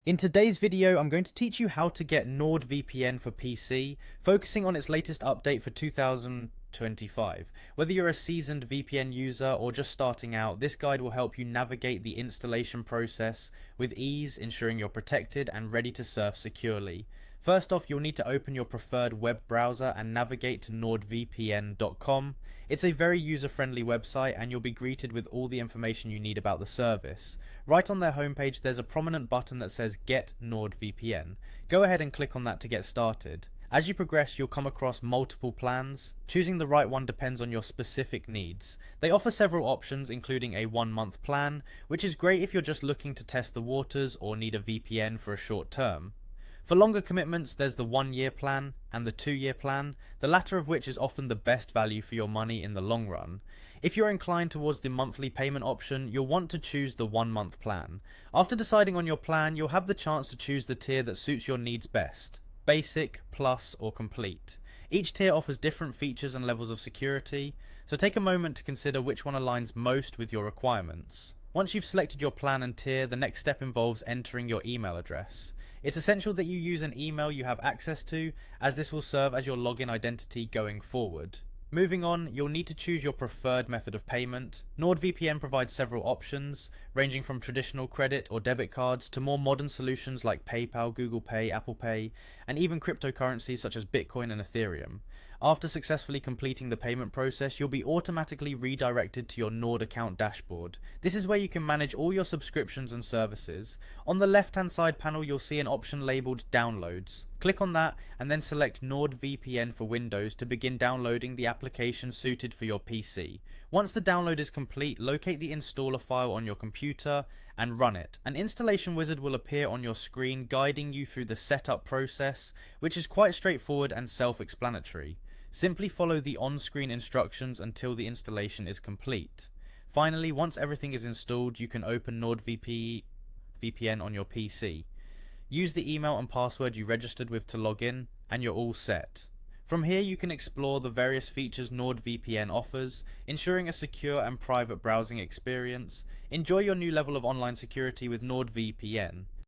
In today's video, I'm going to teach you how to get Nordvpn for PC, focusing on its latest update for 2025. Whether you're a seasoned VPN user or just starting out, this guide will help you navigate the installation process with ease, ensuring you're protected and ready to surf securely. First off, you'll need to open your preferred web browser and navigate to nordvpn.com. It's a very user-friendly website and you'll be greeted with all the information you need about the service. Right on their homepage there's a prominent button that says Get NordVPN. Go ahead and click on that to get started. As you progress, you'll come across multiple plans. Choosing the right one depends on your specific needs. They offer several options, including a 1-month plan, which is great if you're just looking to test the waters or need a VPN for a short term. For longer commitments, there's the 1-year plan and the 2-year plan, the latter of which is often the best value for your money in the long run. If you're inclined towards the monthly payment option, you'll want to choose the 1-month plan. After deciding on your plan, you'll have the chance to choose the tier that suits your needs best: Basic, Plus, or Complete. Each tier offers different features and levels of security, so take a moment to consider which one aligns most with your requirements. Once you've selected your plan and tier, the next step involves entering your email address. It's essential that you use an email you have access to, as this will serve as your login identity going forward. Moving on, you'll need to choose your preferred method of payment. NordVPN provides several options, ranging from traditional credit or debit cards to more modern solutions like PayPal, Google Pay, Apple Pay, and even cryptocurrencies such as Bitcoin and Ethereum. After successfully completing the payment process, you'll be automatically redirected to your Nord account dashboard. This is where you can manage all your subscriptions and services. On the left-hand side panel, you'll see an option labeled Downloads. Click on that and then select NordVPN for Windows to begin downloading the application suited for your PC. Once the download is complete, locate the installer file on your computer and run it. An installation wizard will appear on your screen, guiding you through the setup process, which is quite straightforward and self-explanatory. Simply follow the on-screen instructions until the installation is complete. Finally, once everything is installed, you can open NordVPN on your PC. Use the email and password you registered with to log in, and you're all set. From here you can explore the various features NordVPN offers, ensuring a secure and private browsing experience. Enjoy your new level of online security with NordVPN.